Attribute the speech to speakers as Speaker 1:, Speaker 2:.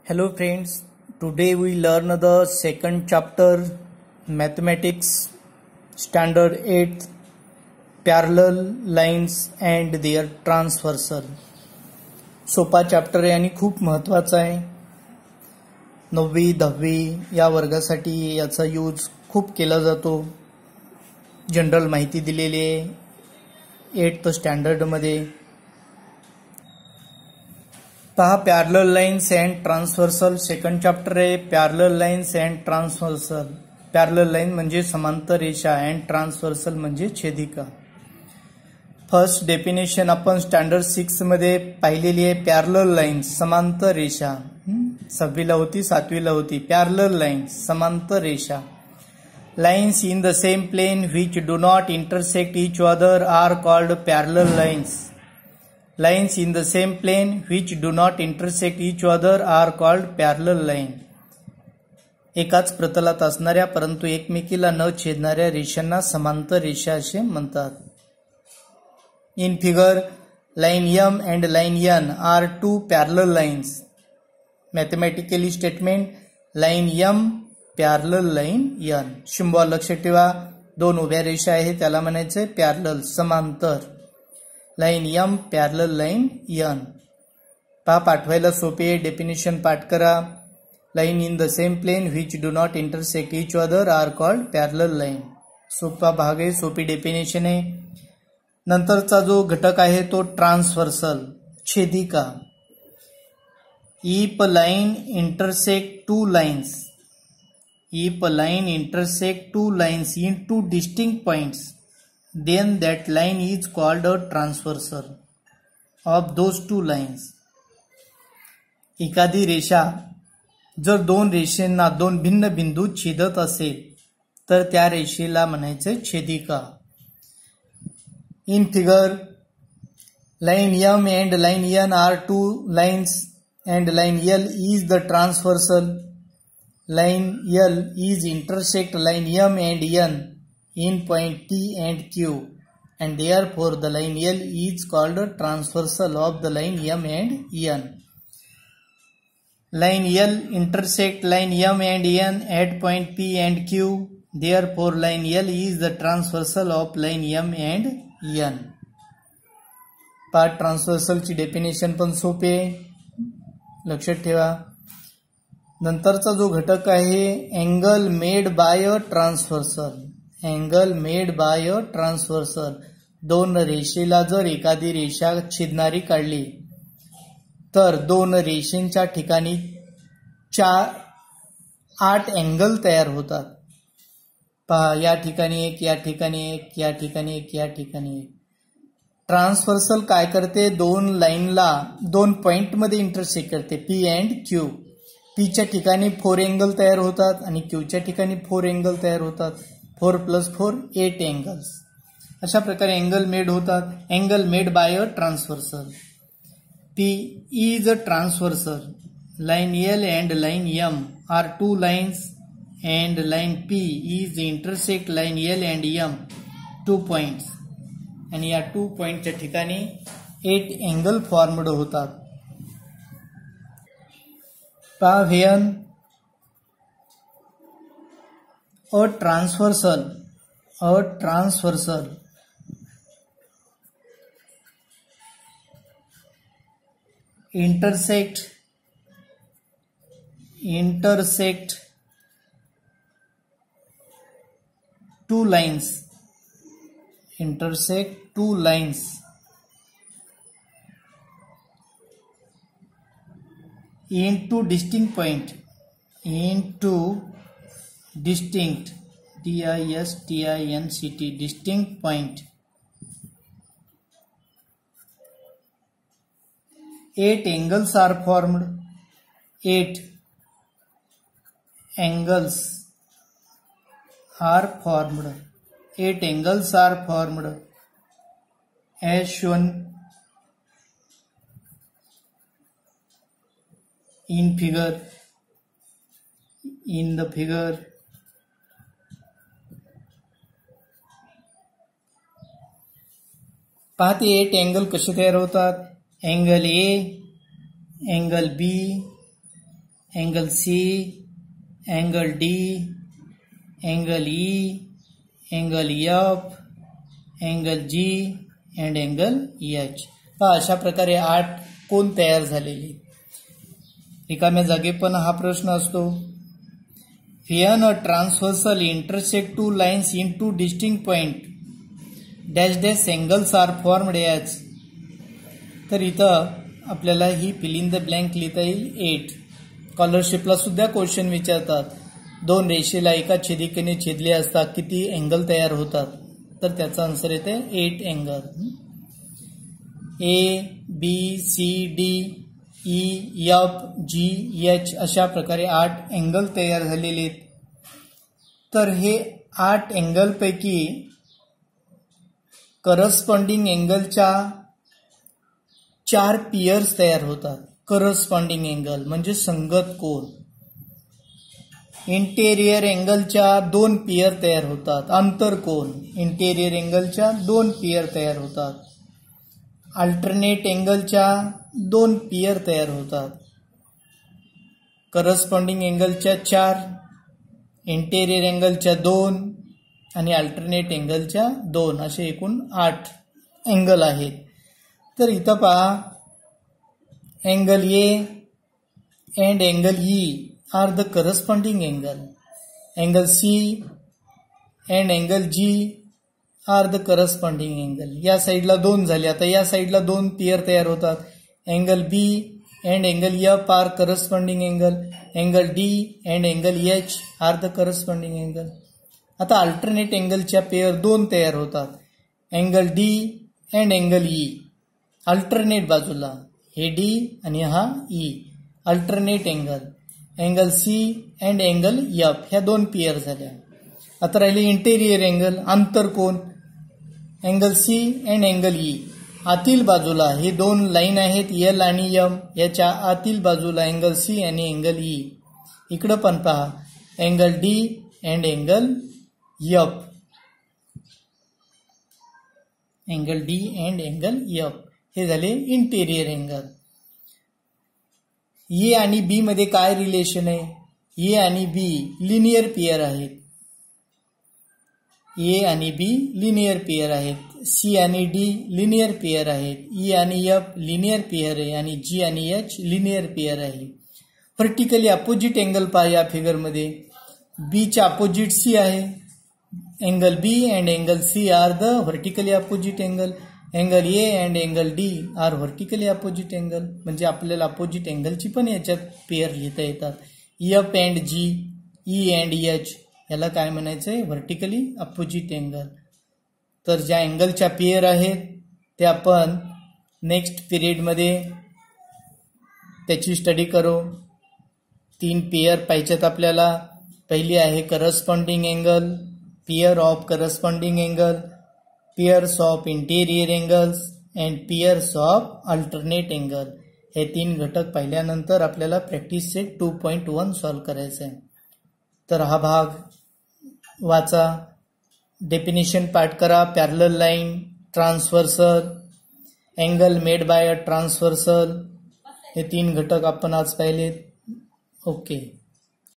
Speaker 1: Hello friends, today we learn the second chapter Mathematics Standard 8 Parallel Lines and their Transversal. सोपा chapter आहे आणि खूप महत्त्वाचा आहे. 9वी 10वी या वर्गासाठी याचा यूज खूप केला जातो. जनरल माहिती दिलेली आहे 8th स्टँडर्ड मध्ये. पहा parallel lines and transversal second chapter आहे. Parallel lines and transversal. Parallel line म्हणजे समांतर रेषा अँड ट्रान्सव्हर्सल म्हणजे छेदिका. फर्स्ट डेफिनेशन आपण स्टँडर्ड 6 मध्ये पाहिलेली आहे. पॅरलल लाईन्स समांतर रेषा. 6वीला होती 7वीला होती. पॅरलल लाईन्स समांतर रेषा. Lines in the same plane which do not intersect each other are called parallel lines. Lines in the same plane which do not intersect each other are called parallel line. एकाच प्रतलात असणाऱ्या परंतु एकमेकीला न छेदणाऱ्या रेषांना समांतर रेषा असे म्हणतात. In figure, line M and line N are two parallel lines. Mathematically statement, line M parallel line N. Symbol लक्षात ठेवा. दोन उभ्या रेषा आहेत त्याला म्हणायचे पॅरलल समांतर. Line M parallel line N. पहा पाठवायला सोपे. डेफिनेशन पाठ करा. Line in the same plane which do not intersect each other are called parallel line. सोपा भाग आहे. सोपी डेफिनेशन आहे. नंतरचा जो घटक आहे तो ट्रान्सव्हर्सल छेदिका. If line intersect two lines. If line intersect two lines in two distinct points then that line is called a transversal of those two lines. एखादी रेषा जर दोन रेषांना दोन भिन्न बिंदू छेदत असेल तर त्या रेषेला म्हणायचे छेदिका. In figure, line M and line N are two lines and line L is the transversal. Line L is intersect line M and N in point P and Q, and therefore the line L is called a transversal of the line M and N. Line L intersect line M and N at point P and Q, therefore line L is the transversal of line M and N. Part transversal ची definition पण सोपे लक्षात ठेवा. नंतरचा जो घटक आहे angle made by a transversal. Angle made by a transversal. दोन रेषेला जर एखादी रेषा छेदणारी काढली तर दोन रेषेच्या ठिकाणी 8 अँगल तयार होतात. पहा या ठिकाणी एक, या ठिकाणी एक, या ठिकाणी एक, या ठिकाणी एक. ट्रान्सव्हर्सल काय करते? दोन लाईनला दोन पॉइंटमध्ये इंटरसेक्ट करते. P and Q. पीच्या ठिकाणी 4 अँगल तयार होतात आणि क्यूच्या ठिकाणी 4 अँगल तयार होतात. 4 + 4 8 अँगल्स. अशा प्रकारे अँगल मेड होतात. Angle made by a transversal. P is a transversal. Line L and line M are two lines and line P is intersect line L and M 2 points. आणि या 2 पॉइंटच्या ठिकाणी 8 angle formed होतात. पहा when a transversal intersect two lines into distinct point, distinct distinct point. 8 angles are formed. 8 angles are formed. 8 angles are formed as shown in figure. In the figure, पाहते 8 angle कसे तयार होतात. Angle A, angle B, angle C, angle D, angle E, angle F, angle G and angle H. अशा प्रकारे 8 कोन तयार झालेले. रिकाम्या जागे पण हा प्रश्न असतो. When a transversal intersect two lines into distinct point, dash dash angles are formed as. तर इथं आपल्याला ही फिल इन द ब्लँक लिहिता येईल 8. स्कॉलरशिपला सुद्धा क्वेश्चन विचारतात. 2 रेषेला एका छेदिकेने छेदले असता किती अँगल तयार होतात, तर त्याचा आन्सर येते 8 angle. A, B, C, D, E, F, G, H अशा प्रकारे 8 अँगल तयार झालेले आहेत. तर हे 8 अँगल पैकी करस्पॉन्डिंग अँगलच्या 4 पियर्स तयार होतात. करस्पॉन्डिंग अँगल म्हणजे संगत कोन. इंटेरियर अँगलच्या 2 पियर तयार होतात. आंतरकोन इंटेरियर अँगलच्या 2 पियर तयार होतात. अल्टरनेट अँगलच्या 2 पियर तयार होतात. करस्पॉन्डिंग अँगलच्या 4, इंटेरियर अँगलच्या 2 आणि अल्टरनेट अँगलच्या 2 असे एकूण 8 अँगल आहेत. तर इथं पहा, angle A and angle E are the corresponding angle. Angle C and angle G are the corresponding angle. या साईडला 2 झाले. आता या साईडला 2 पियर तयार होतात. Angle B and angle F are corresponding angle. Angle D and angle H are the corresponding angle. आता alternate अँगलच्या पेयर 2 तयार होतात. Angle D and angle E. Alternate बाजूला हे डी आणि हा E. Alternate angle. Angle C and angle F ह्या 2 pair झाल्या. आता राहिले इंटेरियर अँगल, आंतरकोन. Angle C and angle E. आतील बाजूला हे 2 लाईन आहेत एल आणि एम. याच्या आतील बाजूला अँगल सी आणि अँगल ई. इकडं पण पहा, angle D and angle F. Angle D and angle F हे झाले इंटेरियर अँगल. ए आणि बी मध्ये काय रिलेशन आहे? ए आणि बी लिनियर पेयर आहेत. ए आणि बी लिनियर पेयर आहेत. सी आणि डी लिनियर पेयर आहेत. ई आणि एफ लिनियर पेयर आहे आणि जी आणि एच लिनियर पेयर आहे. व्हर्टिकली अपोजिट अँगल पहा या फिगरमध्ये. बीच्या अपोजिट सी आहे. Angle B and angle C are the vertically opposite angle. Angle A and angle D are vertically opposite angle. म्हणजे आपल्याला अपोजिट अँगलची पण याच्यात पेयर लिहिता येतात. F and G, E and H याला काय म्हणायचंय? Vertically opposite angle. तर ज्या अँगलच्या पेयर आहेत त्या आपण नेक्स्ट पिरियडमध्ये त्याची स्टडी करू. 3 पेयर पाहिजेत आपल्याला. पहिली आहे corresponding angle, pair of corresponding angle, pairs of interior angles and pairs of alternate angle. हे 3 घटक पाहिल्यानंतर आपल्याला प्रॅक्टिस सेट 2.1 सॉल्व्ह करायचं आहे. तर हा भाग वाचा, डेफिनेशन पाठ करा. Parallel line, transversal, angle made by a transversal हे 3 घटक आपण आज पाहिलेत. ओके.